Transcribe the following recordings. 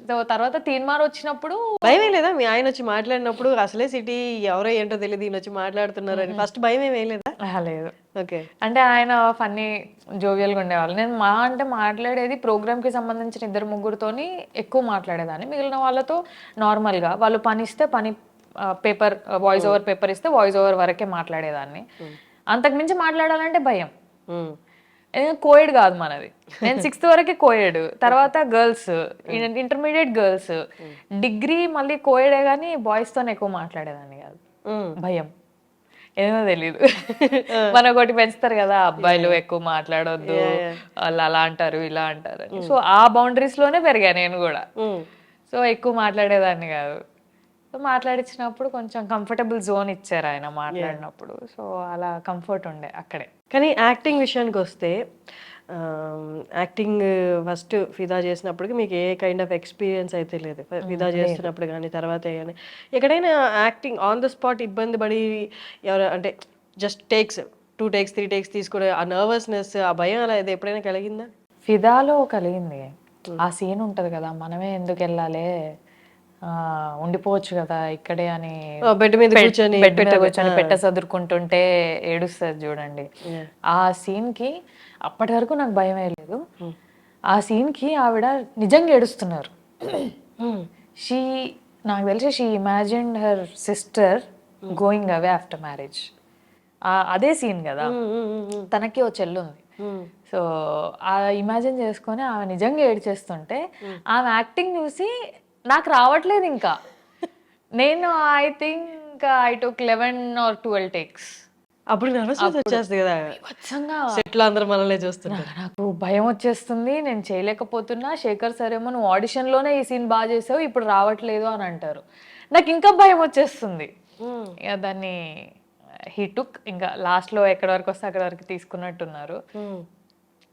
So తర్వాత తీన్మార్ వచ్చినప్పుడు భయమే లేదా మీ ఆయన వచ్చి మాట్లాడినప్పుడు అసలే సిటీ ఎవరో ఏంటో తెలియదు ఈయన వచ్చి మాట్లాడుతున్నారు అని ఫస్ట్ భయం ఏమీ లేదా? లేదు. ఓకే. అంటే ఆయన ఫన్నీ జోవియల్గా ఉండేవాళ్ళు. నేను అంటే మాట్లాడేది ప్రోగ్రామ్కి సంబంధించిన 2-3తోని ఎక్కువ మాట్లాడేదాన్ని. మిగిలిన వాళ్ళతో నార్మల్గా వాళ్ళు పని ఇస్తే పని పేపర్ వాయిస్ ఓవర్ పేపర్ ఇస్తే వాయిస్ ఓవర్ వరకే మాట్లాడేదాన్ని. అంతకుమించి మాట్లాడాలంటే భయం. కోయిడ్ కాదు మనది. నేను 6th వరకే కోయిడ్, తర్వాత గర్ల్స్, ఇంటర్మీడియట్ గర్ల్స్, డిగ్రీ మళ్ళీ కోయిడే కానీ బాయ్స్తో ఎక్కువ మాట్లాడేదాన్ని కాదు. భయం ఏమో తెలీదు. మనకొకటి పెంచుతారు కదా, అబ్బాయిలు ఎక్కువ మాట్లాడొద్దు, వాళ్ళు అలా అంటారు ఇలా అంటారు అని. సో ఆ బౌండరీస్ లోనే పెరిగా నేను కూడా. సో ఎక్కువ మాట్లాడేదాన్ని కాదు. సో మాట్లాడించినప్పుడు కొంచెం కంఫర్టబుల్ జోన్ ఇచ్చారు ఆయన మాట్లాడినప్పుడు. సో అలా కంఫర్ట్ ఉండే అక్కడే. కానీ యాక్టింగ్ విషయానికి వస్తే యాక్టింగ్ ఫస్ట్ ఫిదా చేసినప్పటికి మీకు ఏ కైండ్ ఆఫ్ ఎక్స్పీరియన్స్ అయితే లేదు. ఫిదా చేస్తున్నప్పుడు కానీ తర్వాత కానీ ఎక్కడైనా యాక్టింగ్ ఆన్ ద స్పాట్ ఇబ్బంది పడి ఎవరు అంటే జస్ట్ టేక్స్ 2 takes 3 takes తీసుకునే ఆ నర్వస్నెస్ ఆ భయం అలా ఇది ఎప్పుడైనా కలిగిందా? ఫిదాలో కలిగింది. ఆ సీన్ ఉంటది కదా, మనమే ఎందుకు వెళ్ళాలి, ఉండిపోవచ్చు కదా ఇక్కడే అని బెడ్ మీద కూర్చొని పెట్ట చదురుకుంటుంటే ఏడుస్తుంది చూడండి. ఆ సీన్ కి అప్పటి వరకు నాకు భయం వేయలేదు. ఆ సీన్ కి ఆవిడ నిజంగా ఏడుస్తున్నారు. షీ నాకు తెలిసి she imagined her sister going away after marriage. అదే సీన్ కదా, తనకి ఓ చెల్లు ఉంది. సో ఆ ఇమాజిన్ చేసుకొని ఆమె నిజంగా ఏడ్చేస్తుంటే ఆమె యాక్టింగ్ చూసి నాకు రావట్లేదు ఇంకా. నేను I think I took 11 or 12 takes. అప్పుడు నర్వస్నెస్ వచ్చేస్తుంది కదా, సెట్లో అందరూ మనల్ని చూస్తున్నారు. నాకు భయం వచ్చేస్తుంది, నేను చేయలేకపోతున్నా. శేఖర్ సార్ ఏమో నువ్వు ఆడిషన్లోనే ఈ సీన్ బాగా చేసావు, ఇప్పుడు రావట్లేదు అని అంటారు. నాకు ఇంకా భయం వచ్చేస్తుంది. ఇక దాన్ని హీ టుక్, ఇంకా లాస్ట్లో ఎక్కడి వరకు వస్తే అక్కడి వరకు తీసుకున్నట్టున్నారు.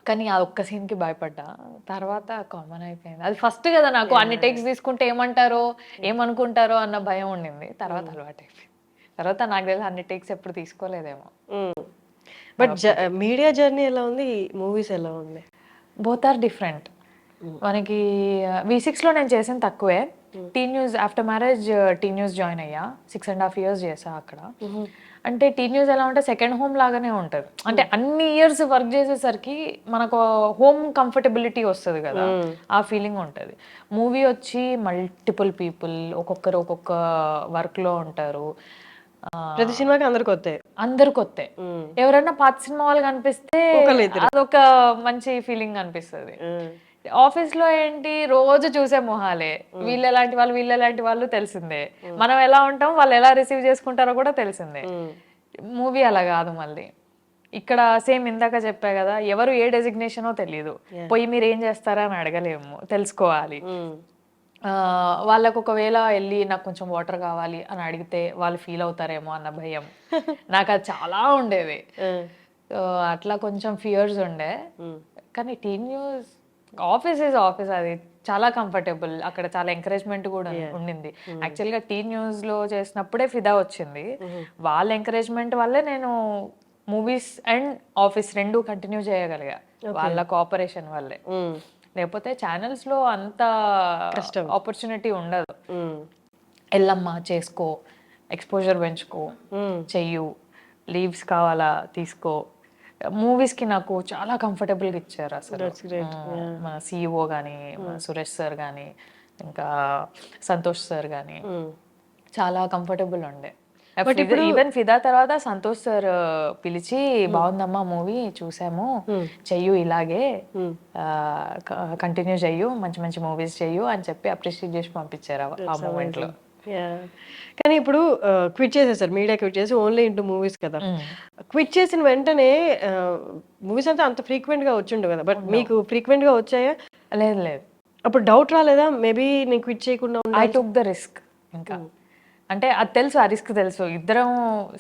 కానీ ఆ ఒక్క సీన్కి భయపడ్డా, తర్వాత కామన్ అయిపోయింది. అది ఫస్ట్ కదా నాకు, అన్ని టేక్స్ తీసుకుంటే ఏమంటారో ఏమనుకుంటారో అన్న భయం ఉండింది. తర్వాత అలవాటు అయిపోయింది. తర్వాత నాకు తెలిసి అన్ని టేక్స్ ఎప్పుడు తీసుకోలేదేమో. బట్ మీడియా జర్నీ ఎలా ఉంది, మూవీస్ ఎలా ఉంది? Both are different. మనకి V6లో నేను చేసిన తక్కువే. T news after marriage T news join అయ్యా. 6.5 years చేసా అక్కడ. అంటే టీ న్యూస్ ఎలా ఉంటే సెకండ్ హోమ్ లాగానే ఉంటుంది. అంటే అన్ని ఇయర్స్ వర్క్ చేసేసరికి మనకు హోమ్ కంఫర్టబిలిటీ వస్తుంది కదా, ఆ ఫీలింగ్ ఉంటుంది. మూవీ వచ్చి మల్టిపుల్ పీపుల్, ఒక్కొక్కరు ఒక్కొక్క వర్క్లో ఉంటారు. ప్రతి సినిమాకి అందరు కొత్త. ఎవరైనా పాత సినిమా వాళ్ళు కనిపిస్తే అదొక మంచి ఫీలింగ్ అనిపిస్తుంది. ఆఫీస్ లో ఏంటి రోజు చూసే మొహాలే, వీళ్ళు ఎలాంటి వాళ్ళు తెలిసిందే, మనం ఎలా ఉంటాం వాళ్ళు ఎలా రిసీవ్ చేసుకుంటారో కూడా తెలిసిందే. మూవీ అలా కాదు. మళ్ళీ ఇక్కడ సేమ్ ఇందాక చెప్పా కదా, ఎవరు ఏ డెసిగ్నేషనో తెలియదు, పోయి మీరు ఏం చేస్తారా అని అడగలేము, తెలుసుకోవాలి. వాళ్ళకు ఒకవేళ వెళ్ళి నాకు కొంచెం వాటర్ కావాలి అని అడిగితే వాళ్ళు ఫీల్ అవుతారేమో అన్న భయం నాకు అది చాలా ఉండేది. అట్లా కొంచెం ఫియర్స్ ఉండే. కానీ T news office is office, అది చాలా కంఫర్టబుల్. అక్కడ చాలా ఎంకరేజ్మెంట్ కూడా ఉండింది. యాక్చువల్గా టీ న్యూస్లో చేసినప్పుడే ఫిదా వచ్చింది. వాళ్ళ ఎంకరేజ్మెంట్ వల్లే నేను మూవీస్ అండ్ ఆఫీస్ రెండు కంటిన్యూ చేయగలిగా, వాళ్ళ కోఆపరేషన్ వల్లే. లేకపోతే ఛానల్స్లో అంత ఆపర్చునిటీ ఉండదు. ఎల్లమ్మా చేసుకో, ఎక్స్పోజర్ పెంచుకో, చెయ్యు, లీవ్స్ కావాలా తీసుకో. మూవీస్కి నాకు చాలా కంఫర్టబుల్గా ఇచ్చారు అసలు. మన CEO కానీ, మన సురేష్ సార్ కానీ, ఇంకా సంతోష్ సార్ కానీ చాలా కంఫర్టబుల్ ఉండే. ఈవెన్ ఫిదా తర్వాత సంతోష్ సార్ పిలిచి, బాగుందమ్మా మూవీ చూసాము, చెయ్యు ఇలాగే కంటిన్యూ చెయ్యు, మంచి మంచి మూవీస్ చెయ్యు అని చెప్పి అప్రిషియేట్ చేసి పంపించారు ఆ మూమెంట్ లో. కానీ ఇప్పుడు క్విట్ చేసేసారు, మీడియా క్విట్ చేసి ఓన్లీ ఇంటూ మూవీస్ కదా. క్విట్ చేసిన వెంటనే మూవీస్ అంతా అంత ఫ్రీక్వెంట్ గా వచ్చిండు కదా, బట్ మీకు ఫ్రీక్వెంట్ గా వచ్చాయా? లేదు లేదు. అప్పుడు డౌట్ రాలేదా, మేబీ నేను క్విట్ చేయకుండా? I took the risk. ఇంకా అంటే అది తెలుసు, ఆ రిస్క్ తెలుసు. ఇద్దరం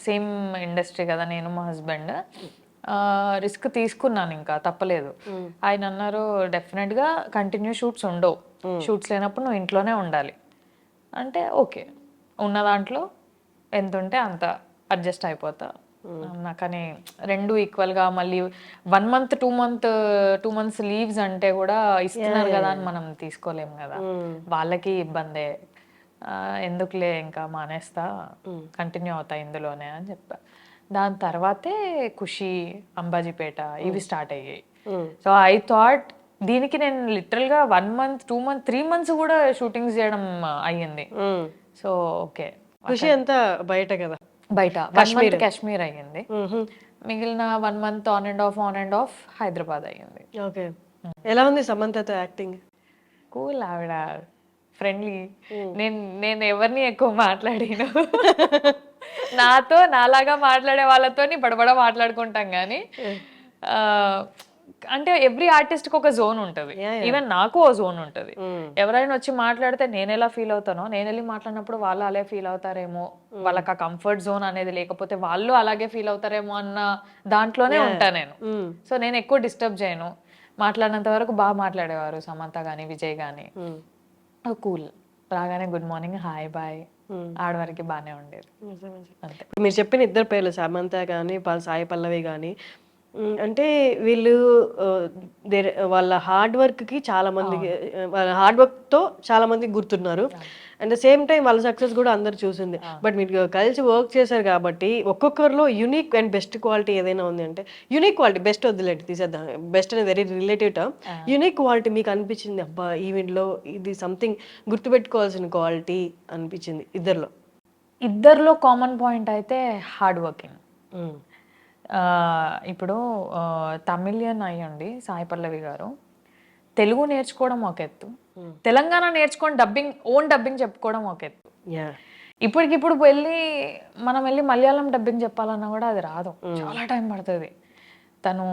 సేమ్ ఇండస్ట్రీ కదా, నేను మా హస్బెండ్. రిస్క్ తీసుకున్నాను, ఇంకా తప్పలేదు. ఆయన అన్నారు డెఫినెట్గా కంటిన్యూ షూట్స్ ఉండవు, షూట్స్ లేనప్పుడు నువ్వు ఇంట్లోనే ఉండాలి అంటే ఓకే, ఉన్న దాంట్లో ఎంత ఉంటే అంత అడ్జస్ట్ అయిపోతా, కానీ రెండు ఈక్వల్ గా మళ్ళీ 1 month 2 months లీవ్స్ అంటే కూడా ఇస్తున్నారు కదా అని మనం తీసుకోలేం కదా, వాళ్ళకి ఇబ్బందే. ఎందుకులే ఇంకా మానేస్తా, కంటిన్యూ అవుతా ఇందులోనే అని చెప్పా. దాని తర్వాతే ఖుషి, అంబాజీపేట ఇవి స్టార్ట్ అయ్యాయి. సో ఐ థాట్ దీనికి నేను లిటరల్ గా 1 month 2 months 3 months కూడా షూటింగ్స్ చేయడం అయ్యింది. సో ఓకే, ఖుషి అంతా బయట కదా, బయట 1 month కాశ్మీర్ అయ్యింది, మిగిలిన 1 month on and of Hyderabad అయ్యింది. ఓకే, ఎలా ఉంది సమంతతో యాక్టింగ్? కూల్, ఆవిడ ఫ్రెండ్లీ. నేను ఎవరిని ఎక్కువ మాట్లాడాను, నాతో నాలాగా మాట్లాడే వాళ్ళతోని బడబడ మాట్లాడుకుంటాం కానీ, అంటే ఎవ్రీ ఆర్టిస్ట్ కి ఒక జోన్ ఉంటది, ఈవెన్ నాకు ఓ జోన్ ఉంటది. ఎవరైనా వచ్చి మాట్లాడితే నేను ఎలా ఫీల్ అవుతానో, నేను వెళ్ళి మాట్లాడినప్పుడు వాళ్ళు అలా ఫీల్ అవుతారేమో, వాళ్ళకి ఆ కంఫర్ట్ జోన్ అనేది లేకపోతే వాళ్ళు అలాగే ఫీల్ అవుతారేమో అన్న దాంట్లోనే ఉంటా నేను. సో నేను ఎక్కువ డిస్టర్బ్ చేయను. మాట్లాడినంత వరకు బాగా మాట్లాడేవారు సమంత గానీ విజయ్ గానీ, కూల్. రాగానే గుడ్ మార్నింగ్, హాయ్ బాయ్, ఆడవారికి బాగానే ఉండేది. అంతే. మీరు చెప్పిన ఇద్దరు పేర్లు సమంత కానీ సాయి పల్లవి కానీ, అంటే వీళ్ళు వాళ్ళ హార్డ్ వర్క్ కి చాలా మందికి, వాళ్ళ హార్డ్ వర్క్ తో చాలా మందికి గుర్తున్నారు. అండ్ ద సేమ్ టైం వాళ్ళ సక్సెస్ కూడా అందరు చూసింది. బట్ మీరు కలిసి వర్క్ చేశారు కాబట్టి ఒక్కొక్కరిలో యూనిక్ అండ్ బెస్ట్ క్వాలిటీ ఏదైనా ఉంది అంటే, యూనిక్ క్వాలిటీ, బెస్ట్ వద్దులేండి తీసేద్దాం, బెస్ట్ అనేది very relative term. Unique quality మీకు అనిపించింది, అబ్బా ఈవెంట్లో ఇది సంథింగ్ గుర్తుపెట్టుకోవాల్సిన క్వాలిటీ అనిపించింది ఇద్దరిలో కామన్ పాయింట్ అయితే హార్డ్ వర్కింగ్. ఇప్పుడు తమిళియన్ అయ్యండి సాయి పల్లవి గారు, తెలుగు నేర్చుకోవడం ఒక ఎత్తు, తెలంగాణ నేర్చుకొని ఓన్ డబ్బింగ్ చెప్పుకోవడం ఒక ఎత్తు. ఇప్పటికిప్పుడు మనం వెళ్ళి మలయాళం డబ్బింగ్ చెప్పాలన్నా కూడా అది రాదు, చాలా టైం పడుతుంది. తను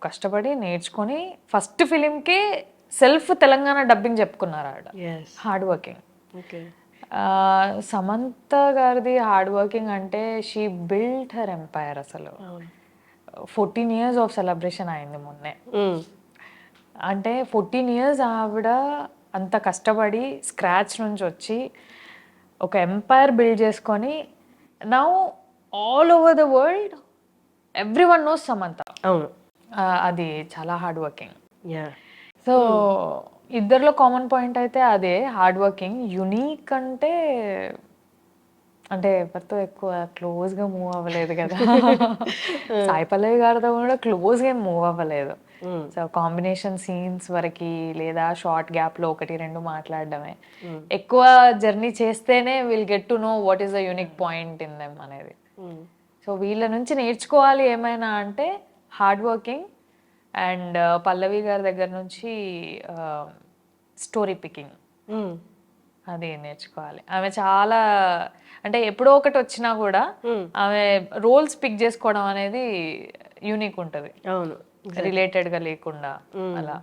కష్టపడి నేర్చుకొని ఫస్ట్ ఫిలింకి సెల్ఫ్ తెలంగాణ డబ్బింగ్ చెప్పుకున్నారు ఆవిడ. Hard working. సమంత గారిది హార్డ్ వర్కింగ్ అంటే షీ బిల్డ్ హర్ ఎంపైర్. అసలు 14 years ఆఫ్ సెలబ్రేషన్ అయింది మొన్నే. అంటే 14 years ఆవిడ అంత కష్టపడి స్క్రాచ్ నుంచి వచ్చి ఒక ఎంపైర్ బిల్డ్ చేసుకొని, now all over the world everyone knows Samantha. అది చాలా హార్డ్ వర్కింగ్. సో ఇద్దరిలో కామన్ పాయింట్ అయితే అదే, హార్డ్ వర్కింగ్. యునీక్ అంటే ఎవరితో ఎక్కువ క్లోజ్గా మూవ్ అవ్వలేదు కదా, సాయి పల్లవి గారితో కూడా క్లోజ్గా మూవ్ అవ్వలేదు. సో కాంబినేషన్ సీన్స్ వరకు లేదా షార్ట్ గ్యాప్లో 1-2 మాట్లాడడమే. ఎక్కువ జర్నీ చేస్తేనే will get to know what is the unique point in them అనేది. సో వీళ్ళ నుంచి నేర్చుకోవాలి ఏమైనా అంటే హార్డ్ వర్కింగ్, అండ్ పల్లవి గారి దగ్గర నుంచి స్టోరీ పికింగ్, అది నేర్చుకోవాలి. ఆమె చాలా, అంటే ఎప్పుడో ఒకటి వచ్చినా కూడా ఆమె రోల్స్ పిక్ చేసుకోవడం అనేది యూనిక్ ఉంటది, రిలేటెడ్ గా లేకుండా అలా.